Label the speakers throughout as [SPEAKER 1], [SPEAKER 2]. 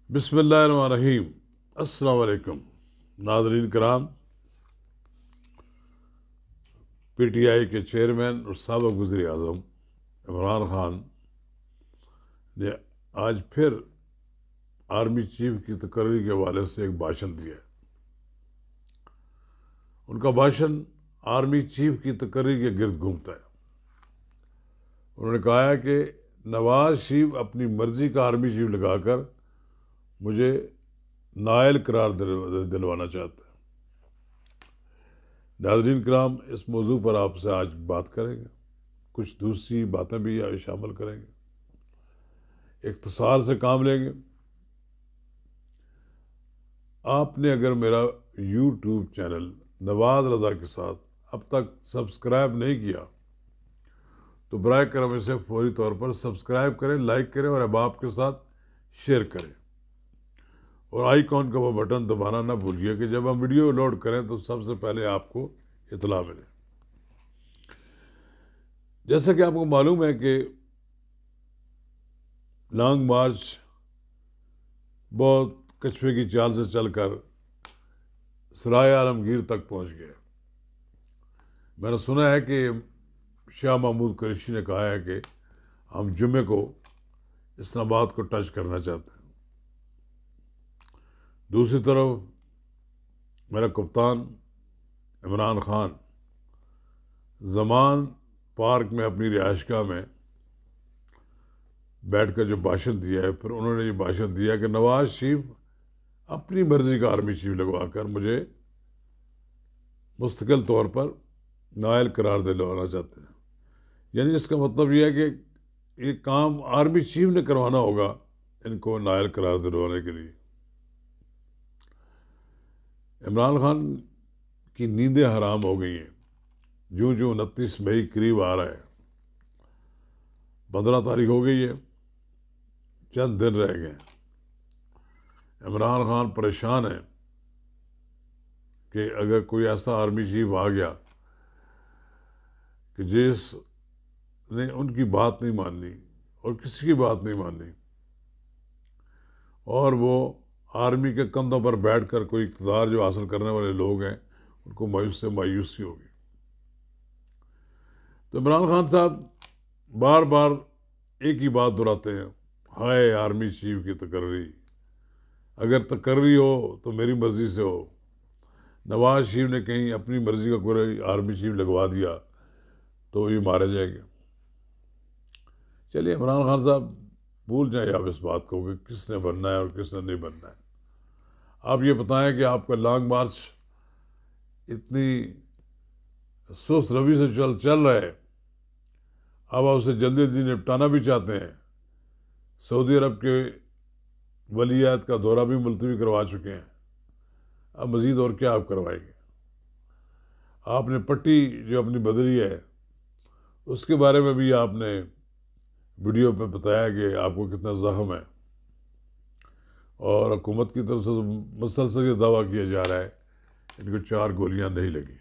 [SPEAKER 1] بسم اللہ الرحمن الرحیم۔ السلام علیکم ناظرین کرام۔ پی ٹی آئی کے چیئرمین اور سابق وزیر اعظم عمران خان نے آج پھر آرمی چیف کی تقرری کے حوالے سے ایک بھاشن دیا ہے۔ ان کا بھاشن آرمی چیف کی تقرری کے گرد گھومتا ہے۔ انہوں نے کہا ہے کہ نواز شریف اپنی مرضی کا آرمی چیف لگا کر مجھے نائل قرار دلوانا چاہتا ہے۔ ناظرین کرام، اس موضوع پر آپ سے آج بات کریں گے، کچھ دوسری باتیں بھی شامل کریں گے، اختصار سے کام لیں گے۔ آپ نے اگر میرا یوٹیوب چینل نواز رضا کے ساتھ اب تک سبسکرائب نہیں کیا تو برائے کرم اسے فوری طور پر سبسکرائب کریں، لائک کریں اور احباب کے ساتھ شیئر کریں، اور آئیکن کا وہ بٹن دبانا نہ بھولیے کہ جب ہم ویڈیو لوڈ کریں تو سب سے پہلے آپ کو اطلاع ملے۔ جیسا کہ آپ کو معلوم ہے کہ لانگ مارچ بہت کچھوے کی چال سے چل کر سرائے عالمگیر تک پہنچ گیا۔ میں نے سنا ہے کہ شاہ محمود قریشی نے کہا ہے کہ ہم جمعے کو اسلام آباد کو ٹچ کرنا چاہتے ہیں۔ دوسری طرف میرا کپتان عمران خان زمان پارک میں اپنی رہائش گاہ میں بیٹھ کر جو بھاشن دیا ہے، پھر انہوں نے یہ بھاشن دیا کہ نواز شریف اپنی مرضی کا آرمی چیف لگوا کر مجھے مستقل طور پر نائل قرار دلوانا چاہتے ہیں۔ یعنی اس کا مطلب یہ ہے کہ یہ کام آرمی چیف نے کروانا ہوگا ان کو نائل قرار دلوانے کے لیے۔ عمران خان کی نیندیں حرام ہو گئی ہیں۔ جو 29 مئی قریب آ رہا ہے، 15 تاریخ ہو گئی ہے، چند دن رہ گئے ہیں۔ عمران خان پریشان ہے کہ اگر کوئی ایسا آرمی چیف آ گیا کہ جس نے ان کی بات نہیں ماننی اور کسی کی بات نہیں ماننی، اور وہ آرمی کے کندھوں پر بیٹھ کر کوئی اقتدار جو حاصل کرنے والے لوگ ہیں ان کو مایوسی ہوگی۔ تو عمران خان صاحب بار بار ایک ہی بات دہراتے ہیں، ہائے آرمی چیف کی تقرری، اگر تقرری ہو تو میری مرضی سے ہو۔ نواز شریف نے کہیں اپنی مرضی کا کوئی آرمی چیف لگوا دیا تو یہ مارے جائیں گے۔ چلیے عمران خان صاحب بھول جائیں آپ اس بات کو کہ کس نے بننا ہے اور کس نے نہیں بننا ہے۔ آپ یہ بتائیں کہ آپ کا لانگ مارچ اتنی سست روی سے چل رہا ہے، اب آپ اسے جلدی جلدی نپٹانا بھی چاہتے ہیں۔ سعودی عرب کے ولی عہد کا دورہ بھی ملتوی کروا چکے ہیں، اب مزید اور کیا آپ کروائیں گے؟ آپ نے پٹی جو اپنی بدلی ہے اس کے بارے میں بھی آپ نے ویڈیو پہ بتایا کہ آپ کو کتنا زخم ہے، اور حکومت کی طرف سے مسلسل یہ دعویٰ کیا جا رہا ہے ان کو 4 گولیاں نہیں لگی۔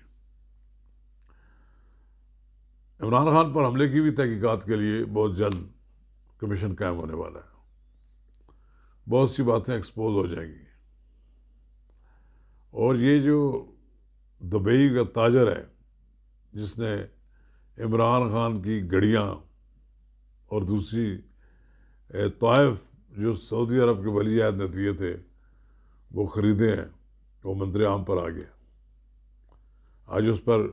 [SPEAKER 1] عمران خان پر حملے کی بھی تحقیقات کے لیے بہت جلد کمیشن قائم ہونے والا ہے، بہت سی باتیں ایکسپوز ہو جائیں گی، اور یہ جو دبئی کا تاجر ہے جس نے عمران خان کی گڑیاں اور دوسری طائف جو سعودی عرب کے ولی عہد نے دیے تھے وہ خریدے ہیں، وہ منظر عام پر آ گیا۔ آج اس پر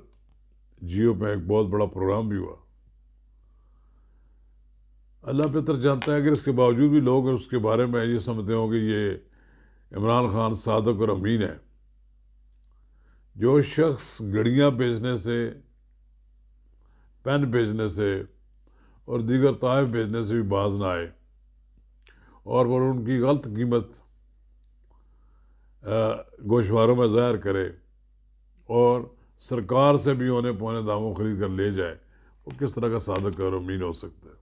[SPEAKER 1] جیو پہ ایک بہت بڑا پروگرام بھی ہوا۔ اللہ بہتر جانتا ہے، اگر اس کے باوجود بھی لوگ اس کے بارے میں یہ سمجھتے ہوں کہ یہ عمران خان صادق اور امین ہے۔ جو شخص گڑیاں بیچنے سے، پین بیچنے سے اور دیگر تحائف بیچنے سے بھی باز نہ آئے، اور وہ ان کی غلط قیمت گوشواروں میں ظاہر کرے اور سرکار سے بھی اونے پونے داموں خرید کر لے جائے، وہ کس طرح کا صادق اور امین ہو سکتا ہے؟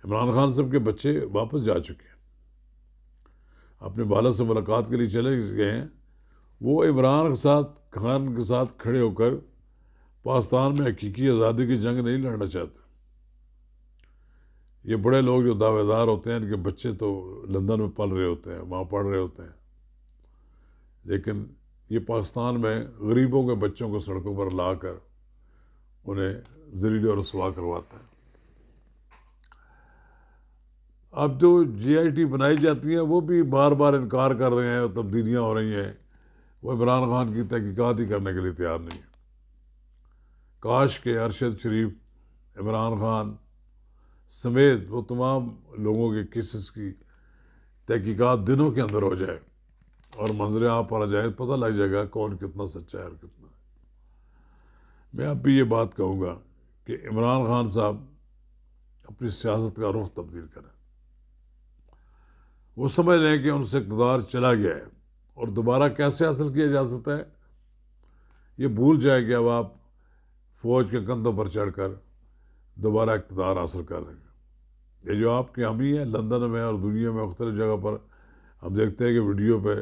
[SPEAKER 1] عمران خان صاحب کے بچے واپس جا چکے ہیں، اپنے والد سے ملاقات کے لیے چلے گئے ہیں۔ وہ عمران خان کے ساتھ کھڑے ہو کر پاکستان میں حقیقی آزادی کی جنگ نہیں لڑنا چاہتے۔ یہ بڑے لوگ جو دعوے دار ہوتے ہیں ان کے بچے تو لندن میں پل رہے ہوتے ہیں، وہاں پڑھ رہے ہوتے ہیں، لیکن یہ پاکستان میں غریبوں کے بچوں کو سڑکوں پر لا کر انہیں ذلیل و رسوا کرواتا ہے۔ اب جو جی آئی ٹی بنائی جاتی ہیں وہ بھی بار بار انکار کر رہے ہیں اور تبدیلیاں ہو رہی ہیں، وہ عمران خان کی تحقیقات ہی کرنے کے لیے تیار نہیں ہے۔ کاش کہ ارشد شریف، عمران خان سمیت وہ تمام لوگوں کے کیسز کی تحقیقات دنوں کے اندر ہو جائے اور منظر عام پر آ جائے، پتہ لگ جائے گا کون کتنا سچا ہے اور کتنا ہے۔ میں اب بھی یہ بات کہوں گا کہ عمران خان صاحب اپنی سیاست کا رخ تبدیل کریں۔ وہ سمجھ لیں کہ ان سے اقتدار چلا گیا ہے اور دوبارہ کیسے حاصل کیا جا سکتا ہے یہ بھول جائے کہ اب آپ فوج کے کندھوں پر چڑھ کر دوبارہ اقتدار حاصل کر رہے ہیں۔ یہ جو آپ کے حامی ہیں لندن میں اور دنیا میں مختلف جگہ پر، ہم دیکھتے ہیں کہ ویڈیو پہ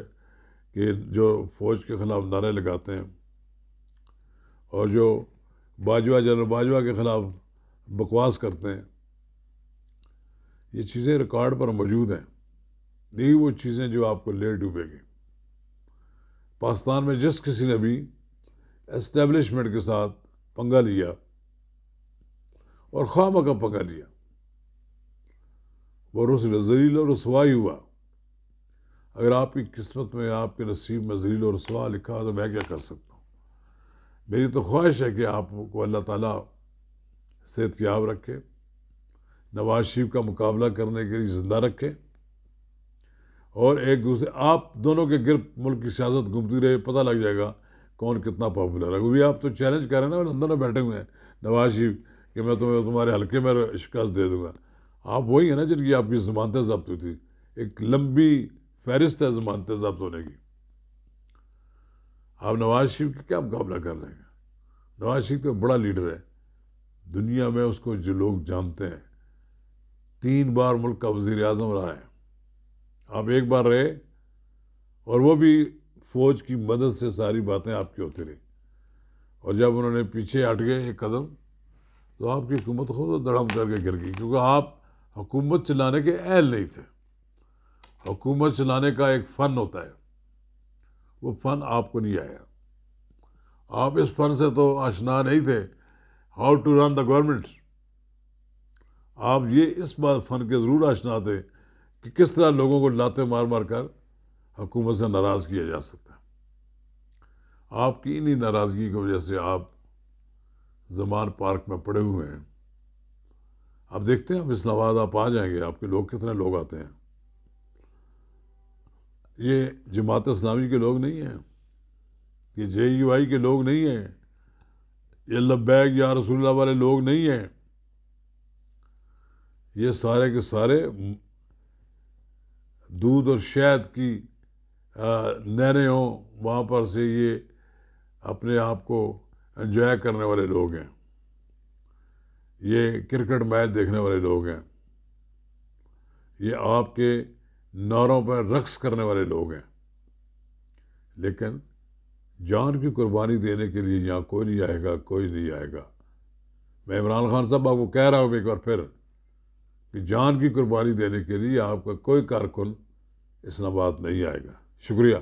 [SPEAKER 1] کہ جو فوج کے خلاف نعرے لگاتے ہیں اور جو باجوہ جنرل باجوہ کے خلاف بکواس کرتے ہیں، یہ چیزیں ریکارڈ پر موجود ہیں۔ یہی وہ چیزیں جو آپ کو لے ڈوبے گی۔ پاکستان میں جس کسی نے بھی اسٹیبلشمنٹ کے ساتھ پنگا لیا اور خواہ مخواہ پنگا لیا، وہ ذلیل و رسوائی ہوا۔ اگر آپ کی قسمت میں، آپ کے نصیب میں ذلیل و رسوا لکھا تو میں کیا کر سکتا ہوں؟ میری تو خواہش ہے کہ آپ کو اللہ تعالیٰ صحت یاب رکھے، نواز شریف کا مقابلہ کرنے کے لیے زندہ رکھے اور ایک دوسرے آپ دونوں کے گرد ملک کی سیاست گھومتی رہے، پتہ لگ جائے گا کون کتنا پاپولر ہے۔ ابھی آپ تو چیلنج کر رہے ہیں نا، لندن میں بیٹھے ہوئے ہیں نواز شریف کہ میں تمہارے حلقے میں شکست دے دوں گا۔ آپ وہی ہیں نا جن کی آپ کی ضمانتیں ضبط ہوئی تھی، ایک لمبی فہرست ہے ضمانتیں ضبط ہونے کی۔ آپ نواز شریف کا کیا مقابلہ کر رہے ہیں؟ نواز شریف تو بڑا لیڈر ہے دنیا میں، اس کو جو لوگ جانتے ہیں، 3 بار ملک کا وزیر اعظم رہا ہے۔ آپ ایک بار رہے اور وہ بھی فوج کی مدد سے ساری باتیں آپ کی ہوتی رہی، اور جب انہوں نے پیچھے ہٹ گئے ایک قدم تو آپ کی حکومت خود دڑم کر کے گر گئی، کیونکہ آپ حکومت چلانے کے اہل نہیں تھے۔ حکومت چلانے کا ایک فن ہوتا ہے، وہ فن آپ کو نہیں آیا۔ آپ اس فن سے تو آشنا نہیں تھے، how to run the government. آپ یہ اس بات فن کے ضرور آشنا تھے کہ کس طرح لوگوں کو لاتے مار مار کر حکومت سے ناراض کیا جا سکتا ہے۔ آپ کی انہی ناراضگی کی وجہ سے آپ زمان پارک میں پڑے ہوئے ہیں۔ آپ دیکھتے ہیں اب اسلام آباد آپ آ جائیں گے، آپ کے لوگ کتنے لوگ آتے ہیں۔ یہ جماعت اسلامی کے لوگ نہیں ہیں، یہ جے یو آئی کے لوگ نہیں ہیں، یہ لبیک یا رسول اللہ والے لوگ نہیں ہیں۔ یہ سارے کے سارے دودھ اور شہد کی نہریں ہوں وہاں پر سے یہ اپنے آپ کو انجوائے کرنے والے لوگ ہیں، یہ کرکٹ میچ دیکھنے والے لوگ ہیں، یہ آپ کے نعروں پر رقص کرنے والے لوگ ہیں، لیکن جان کی قربانی دینے کے لیے یہاں کوئی نہیں آئے گا، کوئی نہیں آئے گا۔ میں عمران خان صاحب آپ کو کہہ رہا ہوں ایک بار پھر کہ جان کی قربانی دینے کے لیے آپ کا کوئی کارکن اسلام آباد نہیں آئے گا۔ شکریہ۔